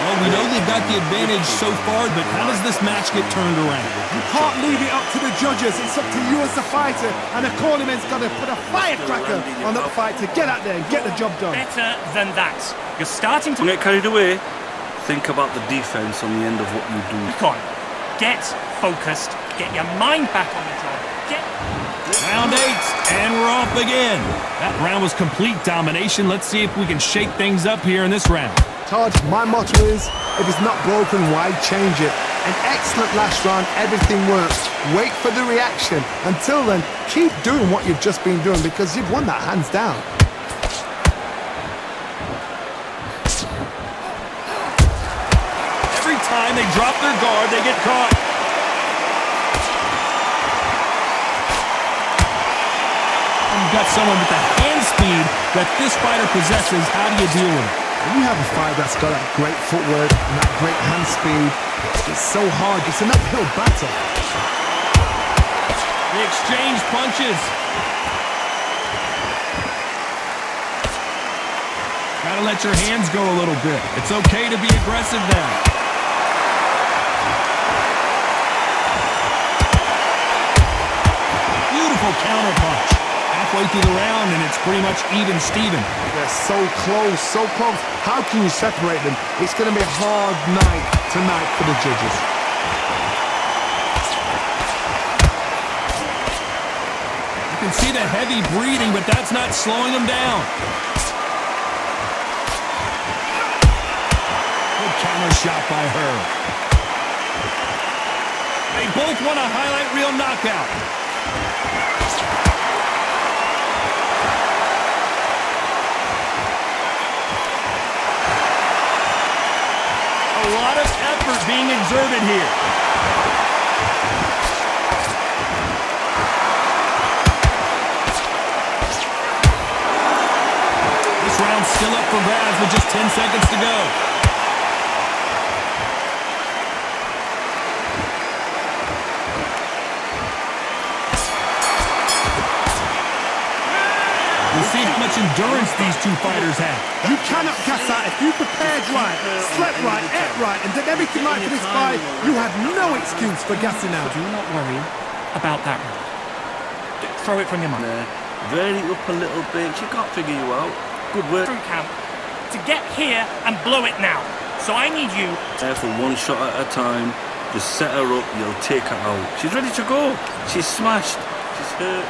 Well, we know they've got the advantage so far, but how does this match get turned around? You can't leave it up to the judges. It's up to you as a fighter, and the cornerman's got to put a firecracker on that fight to get out there and get the job done. Better than that. You're starting to Don't get carried away. Think about the defense on the end of what you do. Come on. Get focused. Get your mind back on the job. Round 8, and we're off again. That round was complete domination. Let's see if we can shake things up here in this round. Todd, my motto is, if it's not broken, why change it? An excellent last round, everything works. Wait for the reaction. Until then, keep doing what you've just been doing because you've won that hands down. Every time they drop their guard, they get caught. You've got someone with the hand speed that this fighter possesses. How do you deal with it? When you have a fighter that's got that great footwork and that great hand speed, it's so hard. It's an uphill battle. They exchange punches. Gotta let your hands go a little bit. It's okay to be aggressive now. Beautiful counter punch. Halfway through the round, and it's pretty much even Steven. They're so close, so close. How can you separate them? It's going to be a hard night tonight for the judges. You can see the heavy breathing, but that's not slowing them down. Good counter shot by her. They both want a highlight reel knockout. A lot of effort being exerted here. This round's still up for grabs with just 10 seconds to go. We'll see how much endurance these two fighters have. You cannot gas out. If you prepared right, slept right, ate right, and did everything right for this fight, you have no excuse for gassing out. Do not worry about that round. Throw it from your mind. Vary it up a little bit. She can't figure you out. Good work. Through camp. To get here and blow it now. So I need you. Careful, one shot at a time. Just set her up, you'll take her out. She's ready to go. She's smashed. She's hurt.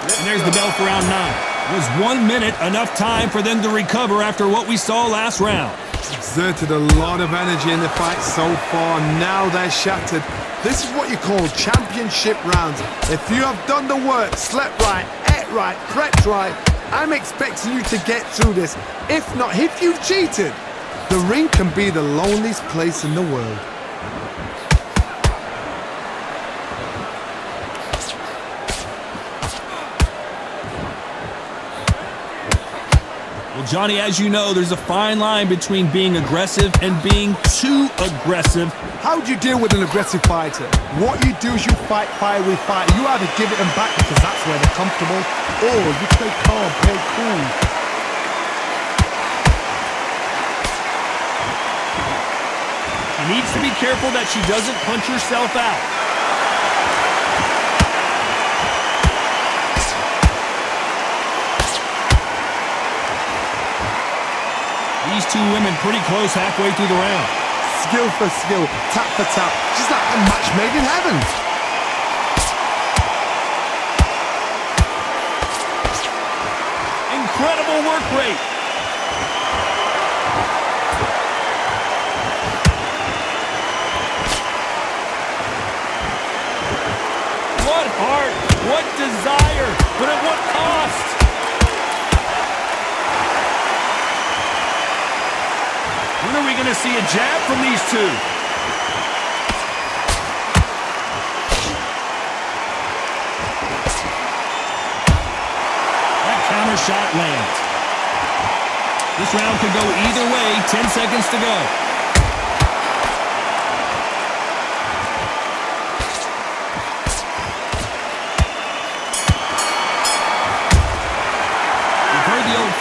And there's the bell for round 9. Was 1 minute enough time for them to recover after what we saw last round? Exerted a lot of energy in the fight so far. Now they're shattered. This is what you call championship rounds. If you have done the work, slept right, ate right, prepped right, I'm expecting you to get through this. If not, if you've cheated, the ring can be the loneliest place in the world. Well, Johnny, as you know, there's a fine line between being aggressive and being too aggressive. How do you deal with an aggressive fighter? What you do is you fight fire with fire. You either give it them back because that's where they're comfortable, or you play calm, play cool. She needs to be careful that she doesn't punch herself out. These two women pretty close halfway through the round. Skill for skill, tap for tap, just like a match made in heaven. Incredible work rate. What heart, what desire, but at what cost? When are we going to see a jab from these two? That counter shot lands. This round could go either way. 10 seconds to go.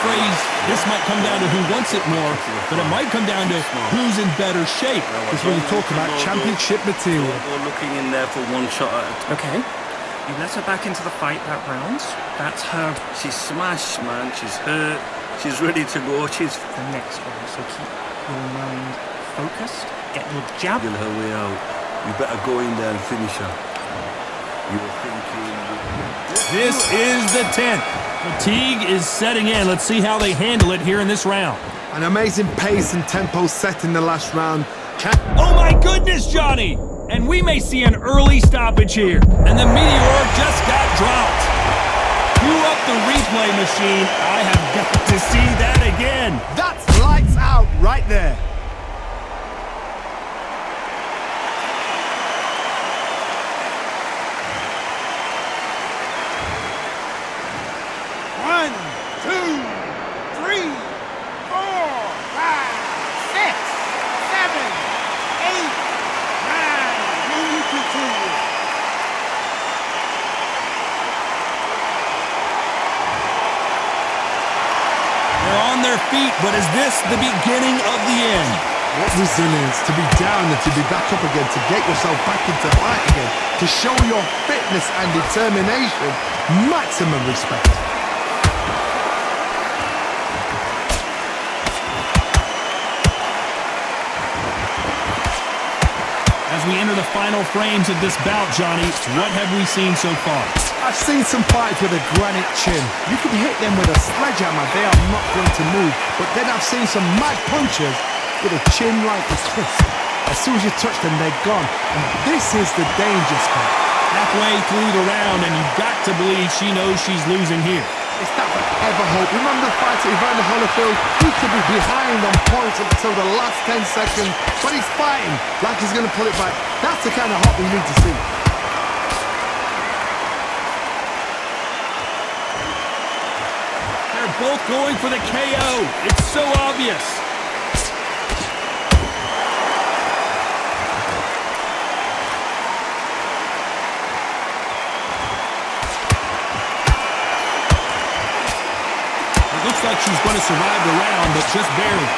phrase, this might come down to who wants it more, but it might come down to who's in better shape. Because when you talk about championship material. We're looking in there for one shot at a time. Okay. You let her back into the fight that round. That's her. She's smashed, man. She's hurt. She's ready to go. She's The next one. So keep your mind focused. Get your jab. feel her way out. You better go in there and finish her. You're thinking. This is the 10th. Fatigue is setting in. Let's see how they handle it here in this round. An amazing pace and tempo set in the last round. Oh my goodness, Johnny! And we may see an early stoppage here. And the meteor just got dropped. Cue up the replay machine. I have got to see that again. That's lights out right there. One, two, three, four, five, six, seven, eight, nine. Will you continue? They're on their feet, but is this the beginning of the end? What resilience to be down and to be back up again, to get yourself back into fight again, to show your fitness and determination. Maximum respect. As we enter the final frames of this bout, Johnny, what have we seen so far? I've seen some fighters with a granite chin. You can hit them with a sledgehammer, they are not going to move. But then I've seen some mad punchers with a chin like a crisp. As soon as you touch them, they're gone. And this is the danger spot. Halfway through the round, and you've got to believe she knows she's losing here. It's that forever hope. Remember the fight at Evander Holyfield? He could be behind on points until the last 10 seconds, but he's fighting like he's going to pull it back. That's the kind of hope we need to see. They're both going for the KO. It's so obvious. Looks like she's going to survive the round, but just barely.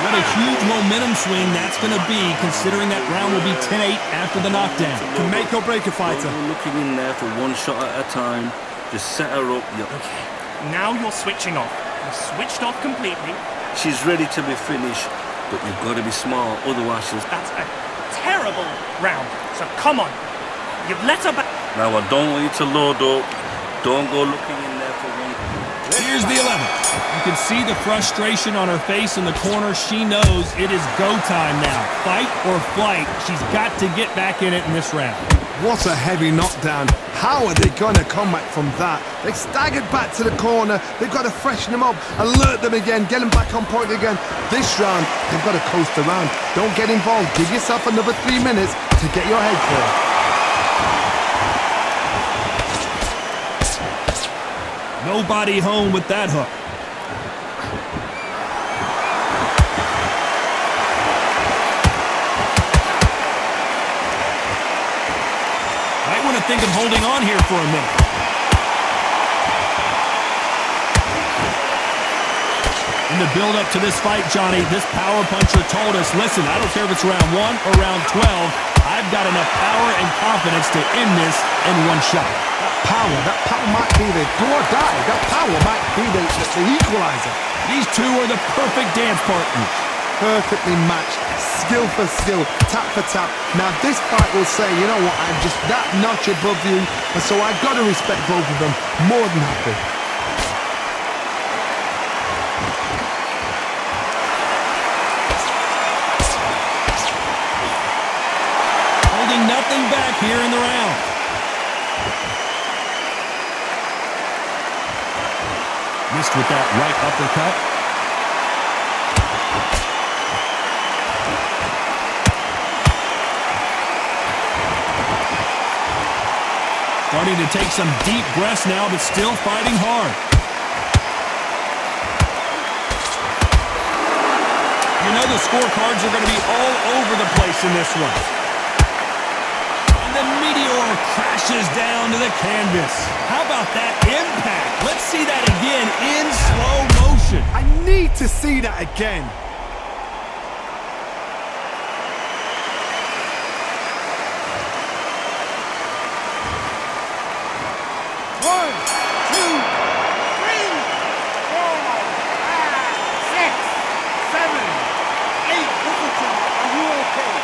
What a huge momentum swing that's going to be, considering that round will be 10-8 after the knockdown. To make or break a fighter. We're looking in there for one shot at a time. Just set her up. Okay. Now you're switching off. You're switched off completely. She's ready to be finished, but you've got to be smart, otherwise she'll... That's a terrible round. So come on. You've let her back. Now I don't want you to load up. Don't go looking in there for one. Here's the 11th. You can see the frustration on her face in the corner. She knows it is go time now. Fight or flight. She's got to get back in it in this round. What a heavy knockdown. How are they going to come back from that? They staggered back to the corner. They've got to freshen them up, alert them again, get them back on point again. This round, they've got to coast around. Don't get involved. Give yourself another 3 minutes to get your head clear. Nobody home with that hook. Might want to think of holding on here for a minute. In the build-up to this fight, Johnny, this power puncher told us, listen, I don't care if it's round 1 or round 12, I've got enough power and confidence to end this in one shot. That power might be the do or die. That power might be the equalizer. These two are the perfect dance partners. Perfectly matched, skill for skill, tap for tap. Now this fight will say, you know what, I'm just that notch above you, and so I've got to respect both of them more than happy. Holding nothing back here in the round. Missed with that right uppercut. Starting to take some deep breaths now, but still fighting hard. You know the scorecards are going to be all over the place in this one. And the meteor crashes down to the canvas. How about that impact? Let's see that again in slow motion. I need to see that again. One, two, three, 4, 5, 6, 7, 8. Richardson, are you okay?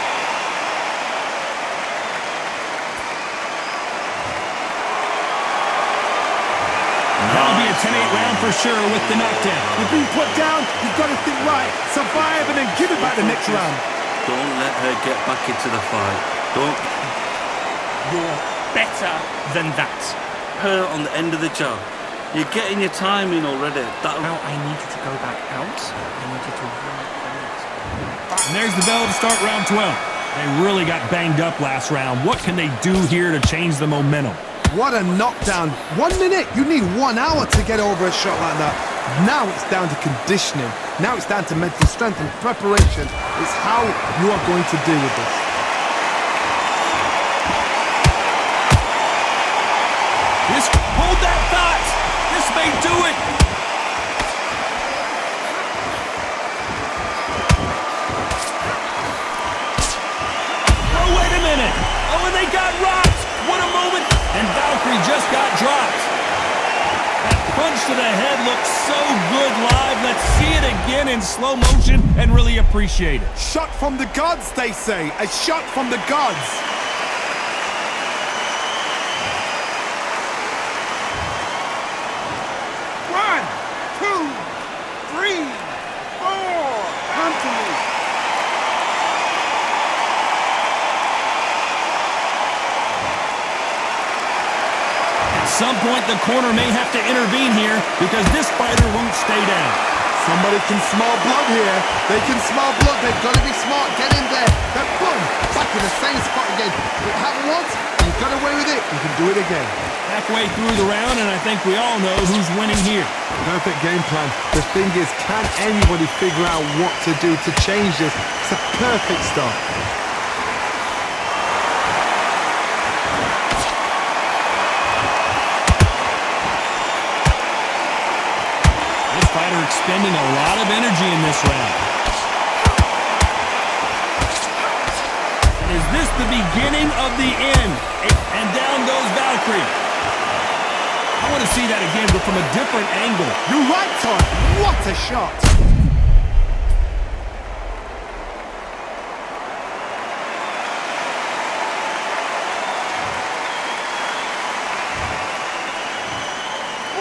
That'll be a 10-8 round for sure with the knockdown. You've been put down, you've got to think right, survive and then give it back the next round. Don't let her get back into the fight. Don't You're better than that. her on the end of the jab. You're getting your time in already. Now I need you to go back out. I need you to run. And there's the bell to start round 12. They really got banged up last round. What can they do here to change the momentum? What a knockdown. 1 minute, you need 1 hour to get over a shot like that. Now it's down to conditioning. Now it's down to mental strength and preparation. It's how you are going to deal with this. Hold that thought. This may do it. Oh, wait a minute. Oh, and they got rocked. What a moment. And Valkyrie just got dropped. That punch to the head looks so good live. Let's see it again in slow motion and really appreciate it. Shot from the gods, they say. A shot from the gods. One, two, three, 4. Come to me. At some point, the corner may have to intervene here because this fighter won't stay down. Somebody can smell blood here. They can smell blood. They've got to be smart. Get in there. Then boom, back in the same spot again. It happened once, you got away with it. You can do it again. Halfway through the round, and I think we all know who's winning here. Perfect game plan. The thing is, can anybody figure out what to do to change this? It's a perfect start. This fighter expending a lot of energy in this round. And is this the beginning of the end? And down goes Valkyrie. I want to see that again, but from a different angle. You're right, Todd. What a shot.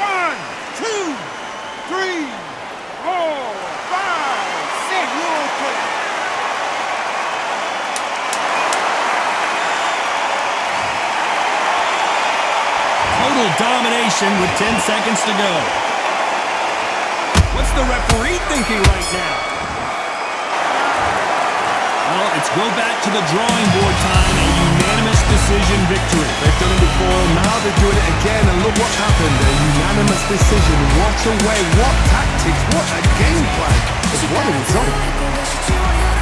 One, two, three, 4, 5, 6. You okay? Total domination with 10 seconds to go. What's the referee thinking right now? Well, it's go back to the drawing board time. A unanimous decision victory. They've done it before, now they're doing it again, and look what's happened. A unanimous decision. What a way, what tactics, what a game plan. It's one of its own.